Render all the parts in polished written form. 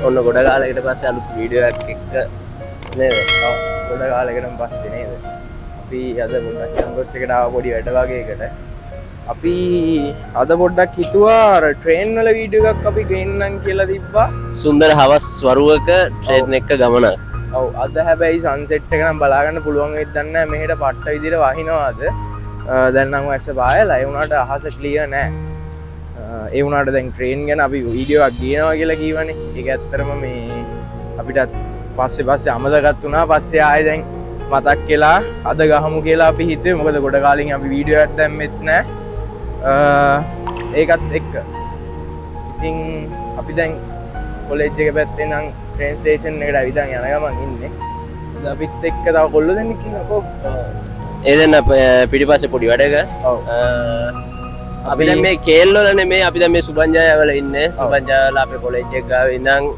ඔන්න ගොඩ කාලයකට පස්සේ අලුත් වීඩියෝ එකක් එක්ක නේද? ගොඩ කාලයකටම පස්සේ නේද? අපි අද පොඩ්ඩක් කැම්පස් එකට ආව පොඩි වැඩ වගේකට. අපි අද පොඩ්ඩක් හිතුවා අර ට්‍රේන් වල වීඩියෝ එකක් අපි ගේන්නම් කියලා තිබ්බා. සුන්දර හවස් වරුවක ට්‍රේන් එක ගමනක්. ඔව් අද හැබැයි සන්සෙට් එක නම් බලා ගන්න පුළුවන් වෙයිද දන්නේ නැහැ. මෙහෙට පට්ට විදිහට වහිනවාද? දැන් නම් ඇස්ස බායලා ඒ වුණාට අහස ක්ලියර් නැහැ. ඒ වුණාට දැන් ට්‍රේන් ගැන අපි වීඩියෝ එකක් ගේනවා කියලා කිව්වනේ. ඒක ඇත්තටම මේ අපිටත් පස්සේ අමතකත් වුණා. පස්සේ ආයෙ දැන් මතක් වෙලා අද ගහමු කියලා අපි හිතුවේ. මොකද ගොඩ කාලෙකින් අපි වීඩියෝ එකක් දැම්මෙත් නැහැ. ඒකත් එක්ක ඉතින් අපි දැන් කොලෙජ් එක පැත්තේ නම් ට්‍රේන් ස්ටේෂන් එකට ඇවිදන් යන ගමන් ඉන්නේ. අපිත් එක්ක තව කොල්ලෝ දෙන්නෙක් ඉන්නකෝ. ඒ දෙන්න පිටිපස්සේ පොඩි වැඩක. ඔව්. අපි දැන් මේ කේල් වල නෙමෙයි අපි දැන් මේ සුබංජය වල ඉන්නේ. සුබංජය වල අපේ කොලෙජ් එක ගාව ඉඳන්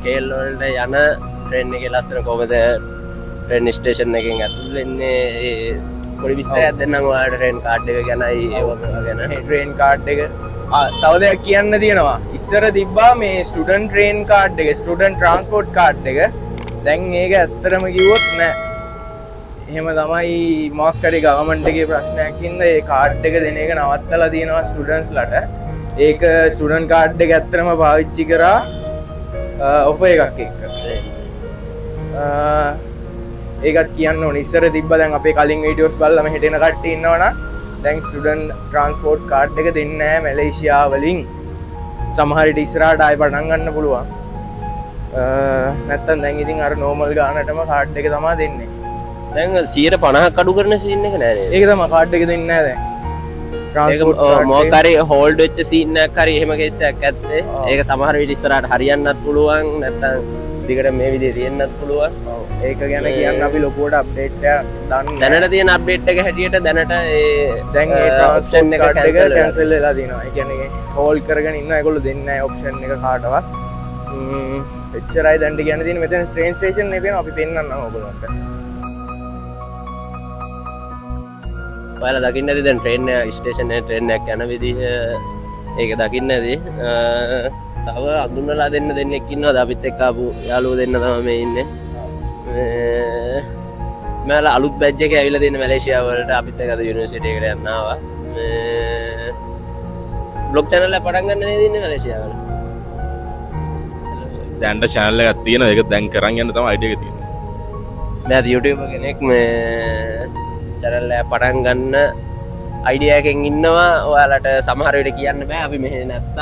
කේල් වලට යන ට්‍රේන් එකේ ලස්සන කොහමද ට්‍රේන් ස්ටේෂන් එකෙන් ඇතුල් වෙන්නේ පොඩි විස්තරයක් දෙන්නම් ඔයාලට ට්‍රේන් කාඩ් එක ගැනයි ඒව ගැන. මේ ට්‍රේන් කාඩ් එක තව දෙයක් කියන්න තියෙනවා. ඉස්සර තිබ්බා මේ ස්ටුඩන්ට් ට්‍රේන් කාඩ් එක, ස්ටුඩන්ට් ට්‍රාන්ස්පෝර්ට් කාඩ් එක. දැන් ඒක ඇත්තටම කිව්වොත් නෑ. එහෙම තමයි මොකක් හරි ගවර්න්මන්ට් එකේ ප්‍රශ්නයක් හින්දා ඒ කාඩ් එක දෙන එක නවත්තලා තියෙනවා ස්ටුඩන්ට්ස්ලට. ඒක ස්ටුඩන්ට් කාඩ් එක ඇත්තටම පාවිච්චි කරා ඔෆර් එකක් එක්ක. ඒකත් කියන්න ඕනේ. ඉස්සර තිබ්බා දැන් අපේ කලින් වීඩියෝස් බලලා මෙහෙට එන කට්ටිය ඉන්නවනම් දැන් ස්ටුඩන්ට් ට්‍රාන්ස්පෝර්ට් කාඩ් එක දෙන්නේ නැහැ මැලේසියා වලින්. සමහර විට ඉස්සරහට ආයෙ පටන් ගන්න පුළුවන්. නැත්තම් දැන් ඉතින් අර නෝමල් ගානටම කාඩ් එක තමයි දෙන්නේ. දැන් 150ක් අඩු කරන සීන් එක නෑ නේද? ඒක තමයි කාඩ් එක දෙන්නේ නැහැ දැන්. ඒක මොකක් හරි හෝල්ඩ් වෙච්ච සීන් එකක් හරි එහෙම කේස් එකක් ඇත්තේ. ඒක සමහර විට ඉස්සරහට හරියන්නත් පුළුවන් නැත්තම් දිගට මේ විදිහේ තියෙන්නත් පුළුවන්. ඔව්. ඒක ගැන කියන්න අපි ලොකුවට අප්ඩේට් එකක් දාන්න. දැනට තියෙන අප්ඩේට් එක හැටියට දැනට දැන් ඒ ඔප්ෂන් එක කැන්සල් වෙලා තියෙනවා. ඒ කියන්නේ හෝල්ඩ් කරගෙන ඉන්න ඒගොල්ලෝ දෙන්නේ නැහැ ඔප්ෂන් එක කාටවත්. එච්චරයි දැන් කියන්න තියෙන්නේ. මෙතන ට්‍රේන් ස්ටේෂන් එකේ අපි පෙන්නන්නම් ඔයගොල්ලන්ට. ඔයාලා දකින්න ඇති දැන් ට්‍රේන් ස්ටේෂන් එකේ ට්‍රේන් එකක් යන විදිහ ඒක දකින්න ඇති. තව අඳුනලා දෙන්න දෙන්නෙක් ඉන්නවද අපිත් එක්ක ආපු යාළුවෝ දෙන්න තමයි මේ ඉන්නේ. මම අලුත් බැජ් එකේ ඇවිල්ලා තියෙන මැලේසියා වලට අපිත් එක්ක අද යුනිවර්සිටි එකට යන්න ආවා. බ්ලොග් channel එක පටන් ගන්න නේද ඉන්නේ මැලේසියා වල. දැන්ට channel එකක් තියෙනවා. ඒක දැන් කරන් යන්න තමයි idea එක තියෙන්නේ. මම YouTuber කෙනෙක් මේ channel එක පටන් ගන්න අයිඩියා එකෙන් ඉන්නවා. ඔයාලට සමහර වෙලට කියන්න බෑ අපි මෙහෙ නැත්තත්.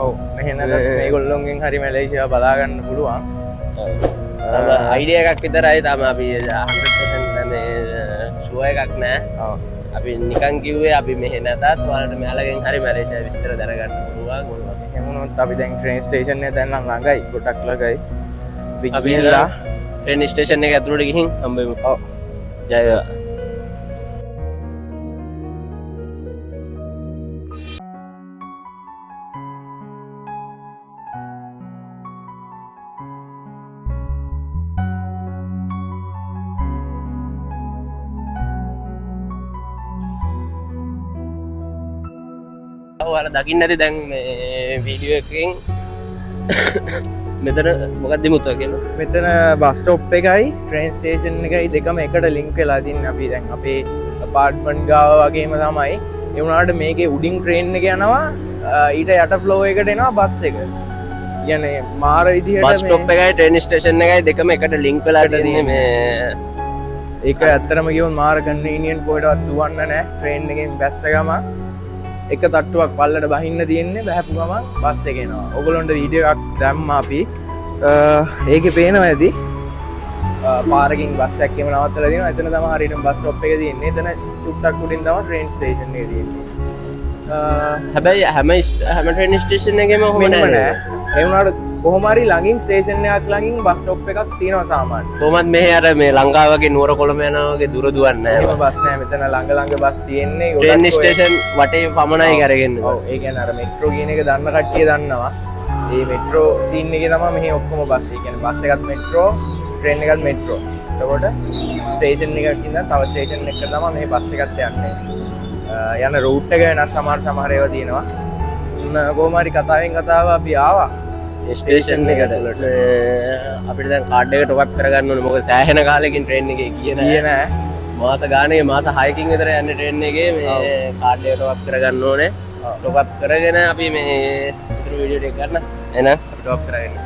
ඔව් මෙහෙ නැත්නම් මේගොල්ලොන්ගෙන් හරි මැලේසියාව බලා ගන්න පුළුවන්. ඔව්. අයිඩියා එකක් විතරයි තමයි අපි 100% මේ ෂුවර් එකක් නෑ. ඔව්. අපි නිකන් කිව්වේ අපි මෙහෙ නැතත් ඔයාලට මෙයාලගෙන් හරි මැලේසියා විස්තර දැනගන්න පුළුවන්. එහෙම වුණොත් අපි දැන් ට්‍රේන් ස්ටේෂන් එක දැන් නම් ළඟයි. ගොඩක් ළඟයි. අපි ගිහලා ට්‍රේන් ස්ටේෂන් එක ඇතුළට ගිහින් හම්බෙමු. ඔව්. ජය වේවා. ඔයාලා දකින්න ඇති දැන් මේ වීඩියෝ එකෙන් මෙතන මොකක්ද මුතුව කියන්නේ? මෙතන බස් ස්ටොප් එකයි ට්‍රේන් ස්ටේෂන් එකයි දෙකම එකට ලින්ක් වෙලා තින්නේ. අපි දැන් අපේ අපාර්ට්මන්ට් ගාව වගේම තමයි. ඒ වුණාට මේකේ උඩින් ට්‍රේන් එක යනවා ඊට යට ෆ්ලෝ එකට එනවා බස් එක. කියන්නේ මාර විදිහට බස් ස්ටොප් එකයි ට්‍රේන් ස්ටේෂන් එකයි දෙකම එකට ලින්ක් වෙලා තියෙන්නේ මේ. ඒක ඇත්තටම කිව්වොත් මාර කන්වීනියන්ට් කොහෙටවත් දුවන්න නැහැ. ට්‍රේන් එකෙන් බැස්ස ගමන් එක තට්ටුවක් පල්ලට බහින්න තියෙන්නේ. බහැපු ගමන් බස් එක එනවා. ඔයගොල්ලන්ට වීඩියෝ එකක් දැම්මා අපි. ඒකේ පේනවා ඇති. පාරකින් බස් එකක් එම නවත්තලා තියෙනවා. එතන තමයි හරියටම බස් ස්ටොප් එක තියෙන්නේ. එතන චුට්ටක් උඩින් තමයි ට්‍රේන් ස්ටේෂන් එක තියෙන්නේ. හැබැයි හැම ට්‍රේන් ස්ටේෂන් එකේම ඔහොම නෑ. ඒ වුණාට කොහොම හරි ළඟින් ස්ටේෂන් එකක් ළඟින් බස් ස්ටොප් එකක් තියෙනවා සාමාන්‍යයෙන්. කොහොමත් මෙහෙ අර මේ ලංකාව වගේ නුවර කොළඹ යනවා වගේ දුර දුවන්නේ නෑ බස් නෑ. මෙතන ළඟ බස් තියෙන්නේ. ට්‍රේන් ස්ටේෂන් වටේ පමණයි කරගෙන. ඔව් ඒ කියන්නේ අර මෙට්‍රෝ කියන එක දන්න කට්ටිය දන්නවා. මේ මෙට්‍රෝ සීන් එකේ තමයි මෙහි ඔක්කොම බස්. ඒ කියන්නේ බස් එකත් මෙට්‍රෝ, ට්‍රේන් එකත් මෙට්‍රෝ. එතකොට ස්ටේෂන් එකක් ඉඳන් තව ස්ටේෂන් එකකට තමයි මේ බස් එකත් යන්නේ. යන රූට් එක වෙනස් සමහර ඒවා තියෙනවා. කොහොම හරි කතාවෙන් කතාව අපි ආවා. ස්ටේෂන් එකට අපිට දැන් කාඩ් එක ටොප් අප් කරගන්න ඕනේ. මොකද සෑහෙන කාලෙකින් ට්‍රේන් එකේ ගියේ නෑ. මාස ගානේ මාස 6කින් විතර යන්නේ ට්‍රේන් එකේ මේ කාඩ් එක ටොප් අප් කරගන්න ඕනේ. ටොප් අප් කරගෙන අපි මේ ඉතුරු වීඩියෝ එක ගන්න. එහෙනම් අපි ටොප් අප් කරගෙන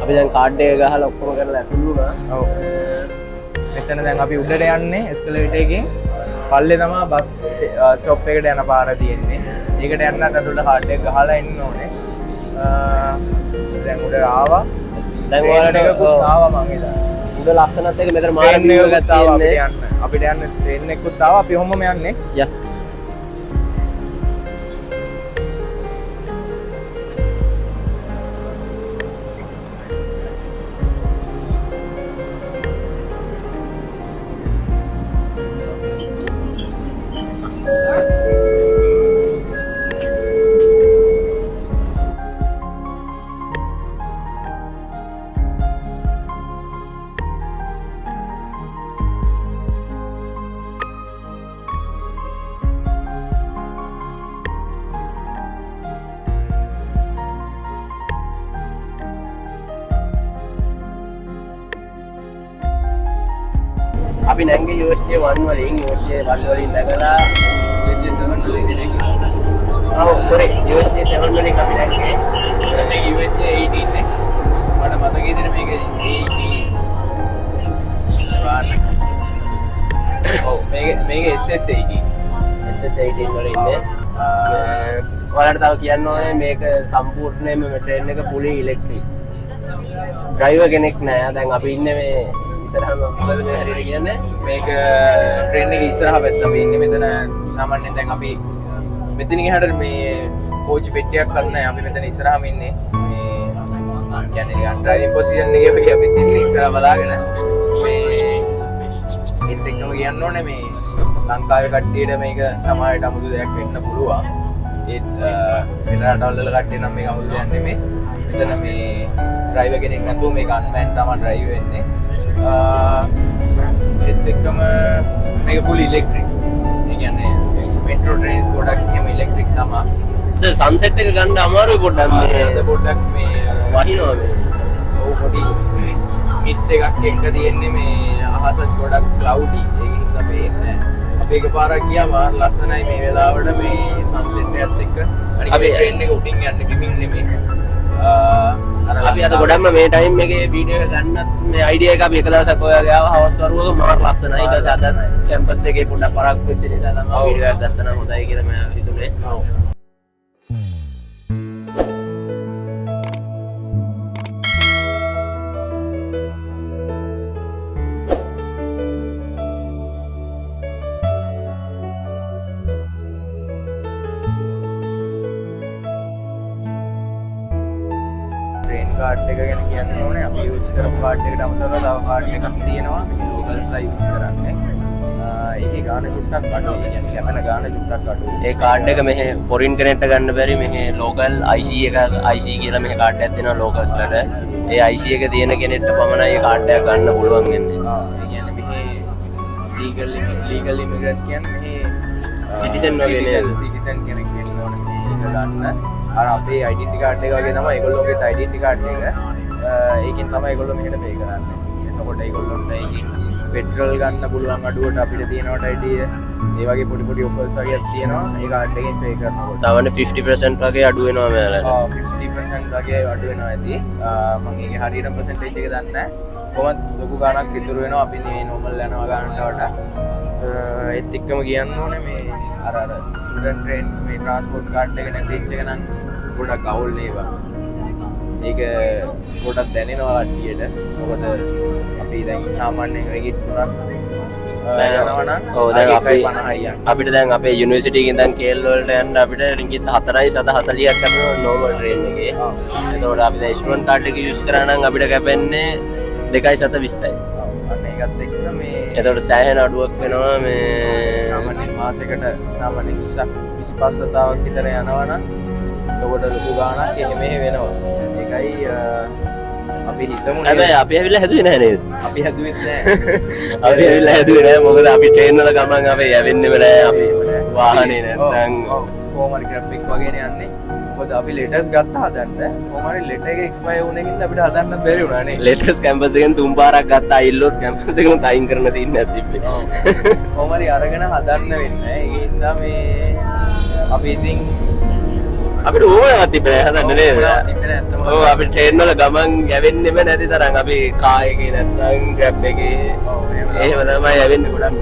අපි දැන් කාඩ් එක ගහලා ඔක්කොම කරලා ඇතුළු වුණා. ඔව්. මෙතන දැන් අපි උඩට යන්නේ එස්කලේටර් එකෙන්. පල්ලේ තමයි බස් ස්ටොප් එකට යන පාර තියෙන්නේ. ඒකට යන්නත් අතට කාඩ් එක ගහලා එන්න ඕනේ. දැන් උඩට ආවා. දැන් ඔයාලට ආවා මං එදා. උඩ ලස්සනත් එක මෙතන මාර view එකක් තියෙන්නේ. අපිට යන්න ට්‍රේන් එකකුත් ආවා. අපි ඔහොමම යන්නේ. යා. අපි නැංගේ USJ 1 වලින් USJ 1 වලින් නැගලා USJ 7 වලින් නැගලා ඔව් sorry USJ 7 වලින් අපි නැග්ගේ මේක USJ 18 නේ මට මතකයි ඉතින් මේක 18 ඔව් මේක SS 18 SS 18 වල ඉන්නේ ඔයාලට තව කියන්න ඕනේ මේක සම්පූර්ණයෙන්ම මේ ට්‍රේන් එක fully electric driver කෙනෙක් නෑ දැන් අපි ඉන්නේ මේ ඉස්සරහම මොකද මේ හරියට කියන්නේ මේක ට්‍රේන් එකේ ඉස්සරහ පැත්ත අපි ඉන්නේ මෙතන සාමාන්‍යයෙන් දැන් අපි මෙතනින් එහාට මේ කෝච් පෙට්ටියක් කරන්න අපි මෙතන ඉස්සරහම ඉන්නේ මේ කියන්නේ නිකන් ඩ්‍රයිවිං පොසිෂන් එකේ අපි ඉන්නේ ඉස්සරහ බලාගෙන මේ ඒත් එක්කම කියන්න ඕනේ මේ ලංකාවේ කට්ටියට මේක සමාජයට අමුතු දෙයක් වෙන්න පුළුවන් ඒත් වෙන රටවල් වල කට්ටිය නම් මේක අමුතු දෙයක් නෙමෙයි මෙතන මේ ඩ්‍රයිවර් කෙනෙක් නැතුව මේක අන්මෑන් තමයි ඩ්‍රයිව් වෙන්නේ ඒත් එක්කම මේක ෆුල් ඉලෙක්ට්‍රික් ඒ කියන්නේ මෙට්‍රෝ ට්‍රේන්ස් ගොඩක් එහෙම ඉලෙක්ට්‍රික් තමයි දැන් සන්සෙට් එක ගන්න අමාරුයි පොඩ්ඩක් මේ පොඩ්ඩක් මේ වහිනවා මේ ඔව් පොඩි මිස්ට් එකක් එක්ක තියෙන්නේ මේ අහසත් ගොඩක් ක්ලවුඩි ඒකින් තමයි එන්නේ අපි එකපාරක් ගියා මාර ලස්සනයි මේ වෙලාවට මේ සන්සෙට් එකත් එක්ක අනික මේ ට්‍රේන් එක උඩින් යන්නේ කිමින් නෙමෙයි අපි අද ගොඩක්ම මේ ටයිම් එකේ වීඩියෝ එක ගන්නත් මේ අයිඩියා එක අපි එක දවසක් ඔයාගේ ආව හවස් වරුවක මාර ලස්සනයි ඊට පස්සේ අදත් කැම්පස් එකේ පොඩ්ඩක් පරක්කු වෙච්ච නිසා තමයි වීඩියෝ එකක් ගත්තා නම් හොඳයි කියලා මම හිතුනේ ඔව් කාඩ් එක ගැන කියන්න ඕනේ අපි යූස් කරපු කාඩ් එකට අමතරව තව කාඩ් එකක් තියෙනවා මේ ලෝකල්ස්ලා යූස් කරන්නේ ඒකේ ගාන චුට්ටක් අඩුයි කියන්නේ කැපෙන ගාන චුට්ටක් අඩුයි ඒ කාඩ් එක මෙහෙ ෆොරින් කෙනෙක්ට ගන්න බැරි මෙහෙ ලෝකල් IC එක IC කියලා මෙහෙ කාඩ් එකක් තියෙනවා ලෝකල්ස් වලට ඒ IC එක තියෙන කෙනෙක්ට පමණයි ඒ කාඩ් එක ගන්න පුළුවන් වෙන්නේ ඒ කියන්නේ මෙහෙ ලීගල් ඉමිග්‍රන්ට් කියන්නේ මෙහෙ සිටිසන් වගේ නේද සිටිසන් කෙනෙක් වෙන්න ඕනේ මේක ගන්න අර අපේ ඩෙන්ටි කාඩ් එක වගේ තමයි ඒගොල්ලෝගේ ඩෙන්ටි කාඩ් එක ඒකෙන් තමයි ඒගොල්ලෝ මෙහෙට පේ කරන්නේ එතකොට ඒගොල්ලොන්ට ඒකෙන් පෙට්‍රල් ගන්න පුළුවන් අඩුවට අපිට තියෙනවා ඩයිඩිය ඒ වගේ පොඩි ඔෆර්ස් වගේ තියෙනවා ඒ කාඩ් එකෙන් පේ කරනකොට සාමාන්‍ය 50% වගේ අඩු වෙනවා මෙයාලට. 50% වගේ අඩු වෙනවා ඇති. මම ඒකේ හරියටම percentage එක දන්නේ නැහැ. කොහොමද ලොකු ගාණක් ඉතුරු වෙනවා අපි මේ normal යනවා ගානට වඩා. ඒත් එක්කම කියන්න ඕනේ මේ අර ස්ටුඩන්ට් ට්‍රේන් මේ ට්‍රාන්ස්පෝර්ට් කාඩ් එක නැතිච්ච එක නම් ගොඩක් අවුල් නේවා. ඒක ගොඩක් දැනෙනවා කට්ටියට. මොකද අපි දැන් සාමාන්‍යයෙන් රිගිට් තුනක් යනවා නම් ඔව් දැන් අපි 50යි යන්නේ. අපිට දැන් අපේ යුනිවර්සිටි එකෙන් දැන් KL වලට යන්න අපිට රින්ගිත් 4.40ක් කරනවා normal train එකේ. එතකොට අපි දැන් ස්ටුඩන්ට් කාඩ් එක යූස් කරා නම් අපිට කැපෙන්නේ 2.20යි. අන්න ඒකත් එක්ක මේ එතකොට සෑහෙන අඩුවක් වෙනවා මේ සාමාන්‍යයෙන් මාසෙකට සාමාන්‍යයෙන් 25,000ක් විතර යනවා නම් එතකොට ලොකු ගාණක් එහෙම වෙනවා. ඒකයි අපි හිතමු හැබැයි අපි ඇවිල්ලා හැදුවේ නැහැ නේද? අපි හැදුවෙත් නෑ. අපි ඇවිල්ලා හැදුවේ නැහැ මොකද අපි ට්‍රේන් වල ගමන් අපි යවෙන්නෙම නැහැ අපි වාහනේ නැත්නම් කොහොම හරි ග්‍රැබ් එක වගේනේ යන්නේ. මොකද අපි ලෙටර්ස් ගත්තා හදන්න. කොහොම හරි ලෙටර් එක එක්ස්පයර් වුණ එකකින් අපිට හදන්න බැරි වුණා නේ. ලේටස්ට් කැම්පස් එකෙන් තුන් පාරක් ගත්තා අයිල්ලොත් කැම්පස් එකෙන් තයින් කරන සීන් එකක් තිබ්බේ. කොහොම හරි අරගෙන හදන්න වෙන්නේ. ඒ නිසා මේ අපි ඉතින් අපිට ඕනෑවක් තිබ්බේ නැහැ හදන්න නේද? තිබ්බේ නැත්තම ඔව් අපි ට්‍රේන් වල ගමන් යවෙන්නෙම නැති තරම් අපි කාර් එකේ නැත්නම් ග්‍රැබ් එකේ එහෙම තමයි යවෙන්නේ ගොඩක්.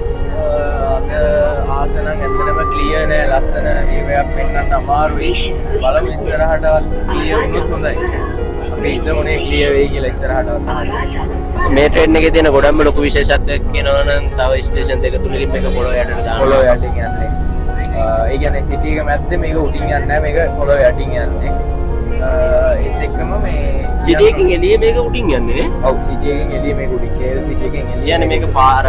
අද ආසනම් ඇත්තටම ක්ලියර් නෑ ලස්සන වීවයක් පෙන්වන්න අමාරුයි. බලමු ඉස්සරහටවත් ක්ලියර් වුණොත් හොඳයි. අපි හිතමුනේ ක්ලියර් වෙයි කියලා ඉස්සරහටවත් තමයි. මේ ට්‍රේන් එකේ තියෙන ගොඩක්ම ලොකු විශේෂත්වයක් කියනවා නම් තව ස්ටේෂන් දෙක තුනකින් මේක පොළොව යටට දානවා. පොළොව යටින් යන්නේ. ඒ කියන්නේ සිටි එක මැද්දේ මේක උඩින් යන්නේ නැහැ මේක පොළොව යටින් යන්නේ. ඒත් එක්කම මේ සිටි එකකින් එළිය මේක උඩින් යන්නේ නේ? ඔව් සිටි එකෙන් එළිය මේක උඩින් KL සිටි එකෙන් එළිය. කියන්නේ මේක පාර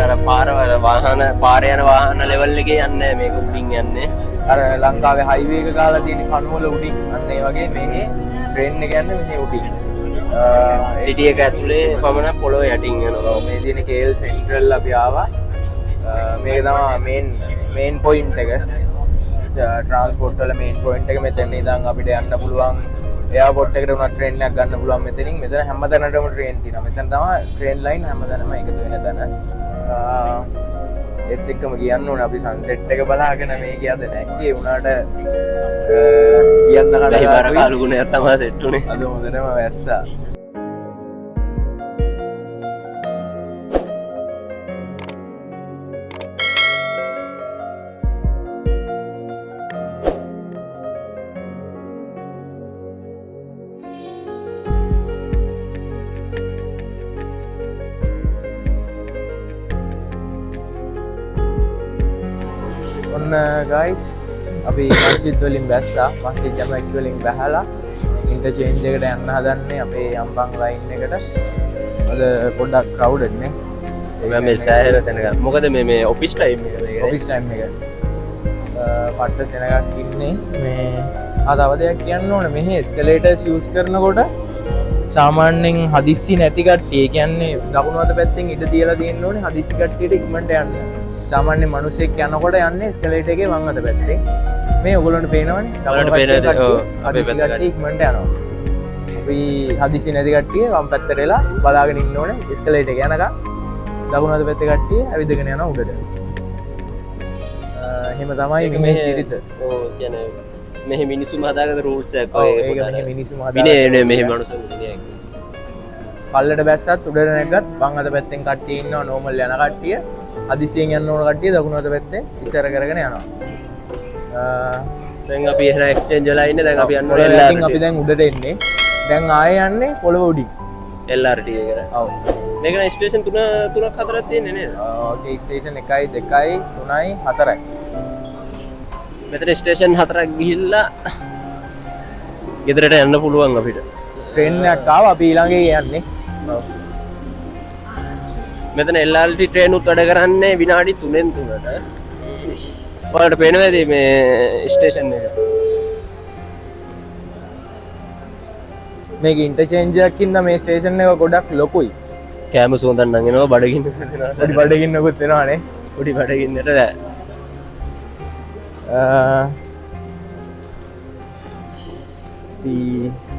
වාහන පාර යන වාහන ලෙවල් එකේ යන්නේ නැහැ මේක උඩින් යන්නේ. අර ලංකාවේ හයිවේ එක ගාලා තියෙන කණු වල උඩින් අන්න ඒ වගේ මේ ට්‍රේන් එක යන්නේ මෙහි උඩින්. සිටි එක ඇතුලේ පමණ පොළොව යටින් යනවා. මේ තියෙන KL සෙන්ට්‍රල් අපි ආවා. මේක තමයි මේන් පොයින්ට් එක. ට්‍රාන්ස්පෝර්ට් වල මේන් පොයින්ට් එක මෙතන ඉඳන් අපිට යන්න පුළුවන්. එයාපෝට් එකට උනා ට්‍රේන් එකක් ගන්න පුළුවන් මෙතනින්. මෙතන හැමතැනටම ට්‍රේන් තියෙනවා. මෙතන තමයි ට්‍රේන් ලයින් හැමතැනම එකතු වෙන තැන. ඒත් එක්කම කියන්න ඕනේ අපි සන්සෙට් එක බලාගෙන මේ කියද නැක්කේ උනාට කියන්න බැහි බර කාලු ගුණයක් තමයි සෙට් උනේ. අද හොඳටම වැස්සා. ඔන්න ගයිස් අපි මස්ජිද් වලින් බැස්සා. මස්ජිද් ජමා වලින් බැහැලා ඉන්ටර්චේන්ජ් එකට යන්න හදන්නේ අපේ යම්පන් ලයින් එකට. අද පොඩ්ඩක් ක්‍රවුඩඩ් නේ. මේ සෑහෙන සෙනග. මොකද මේ ඔෆිස් ටයිම් එක මේක. ඔෆිස් ටයිම් එක. පට්ට සෙනගක් ඉන්නේ මේ තව දෙයක් කියන්න ඕනේ මෙහි එස්කලේටර්ස් යූස් කරනකොට සාමාන්‍යයෙන් හදිස්සි නැති කට්ටිය කියන්නේ දකුණු අත පැත්තෙන් ඉඩ තියලා තියෙන්න ඕනේ හදිස්සි කට්ටියට ඉක්මනට යන්න. සාමාන්‍ය මිනිස්සෙක් යනකොට යන්නේ එස්කලේටර් එකේ වම් අත පැත්තෙන්. මේ ඔයගොල්ලන්ට පේනවනේ. ඔයාලට පේනද? ඔව් අපේ හදිස්සි කට්ටිය ඉක්මනට යනවා. අපි හදිස්සි නැති කට්ටිය වම් පැත්තට වෙලා බලාගෙන ඉන්න ඕනේ එස්කලේටර් එක යනකම්. දකුණු අත පැත්තේ කට්ටිය ඇවිදගෙන යනවා උඩට. එහෙම තමයි මේ සිරිත. ඔව් කියන්නේ මෙහි මිනිස්සුම හදාගත්ත රූල්ස් එකක් ඔව් වගේ. ඒක මෙහි මිනිස්සුම හදාගත්ත. විනේ නේ මෙහි මිනිස්සුන් විනේ. පල්ලට බැස්සත් උඩට නැග්ගත් වම් අත පැත්තෙන් කට්ටිය ඉන්නවා නෝමල් යන කට්ටිය. හදිසියෙන් යන්න ඕන කට්ටිය දකුණු අත පැත්තෙන් ඉස්සර කරගෙන යනවා. දැන් අපි එහෙනම් එක්ස්චේන්ජ් වෙලා ඉන්නේ. දැන් අපි යන්න ඕනේ LRT. අපි දැන් උඩට එන්නේ. දැන් ආයෙ යන්නේ පොළව උඩින්. LRT එකට. ඔව්. මේක නම් ස්ටේෂන් 3ක් 4ක් තියෙන්නේ නේද? ඕකේ ස්ටේෂන් 1 2 3 4යි. මෙතන ස්ටේෂන් 4ක් ගිහිල්ලා ගෙදරට යන්න පුළුවන් අපිට. ට්‍රේන් එකක් ආවා අපි ඊළඟේ යන්නේ. ඔව්. මෙතන LRT ට්‍රේන් උත් වැඩ කරන්නේ විනාඩි 3න් 3ට. ඔයාලට පේනවද මේ ස්ටේෂන් එක? මේක ඉන්ටර්චේන්ජ් එකකින්ද මේ ස්ටේෂන් එක ගොඩක් ලොකුයි. කෑම සුවඳක් නම් එනවා බඩගින්න දෙනවා. පොඩි බඩගින්නකුත් වෙනවානේ. පොඩි බඩගින්නට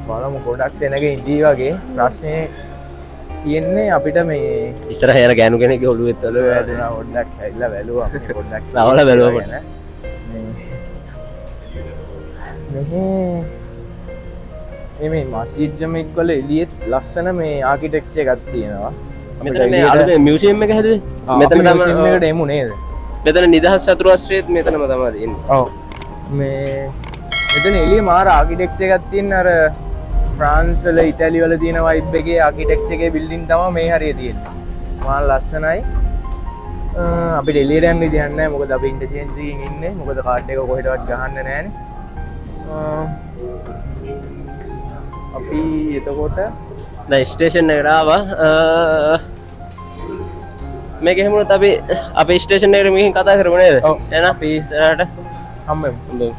බලමු ගොඩක් සෙනග ඉදී වගේ ප්‍රශ්නය තියෙන්නේ අපිට මේ ඉස්සර හයන ගෑනු කෙනෙක් ඔලුවෙත්තල වැදුනා පොඩ්ඩක් ඇවිල්ලා බැලුවා මේ පොඩ්ඩක් රවල බැලුවා ගැන. මේ මස්ජිද් ජමෙක් වල එළියෙත් ලස්සන මේ ආකිටෙක්චර් එකක් තියෙනවා. මෙතන මේ අලුත් මියුසියම් එක හැදුවේ මෙතන මෙතන තමයි තමයි එකට එමු නේද? මෙතන නිදහස් චතුරස්‍රයේත් මෙතනම තමයි තියෙන්නේ ඔව්. මේ මෙතන එළියේ මාර ආකිටෙක්චර් එකක් තියෙන අර ෆ්‍රාන්ස් වල ඉතාලි වල තියෙන වයිබ් එකේ ආකිටෙක්චර් එකේ බිල්ඩින් තමයි මේ හරිය තියෙන්නේ. මාර ලස්සනයි. අපිට එළියට යන්න විදියක් නැහැ මොකද අපි ඉන්ටර්චේන්ජ් එකකින් ඉන්නේ. මොකද කාඩ් එක කොහෙටවත් ගහන්න නැහැනේ. අපි එතකොට දැන් ස්ටේෂන් එකට ආවා මේක එහෙමනොත් අපි අපේ ස්ටේෂන් එකට මෙහින් කතා කරමු නේද ඔව්. එහෙනම් අපි ඉස්සරහට හම්බෙමු. හම්බෙමු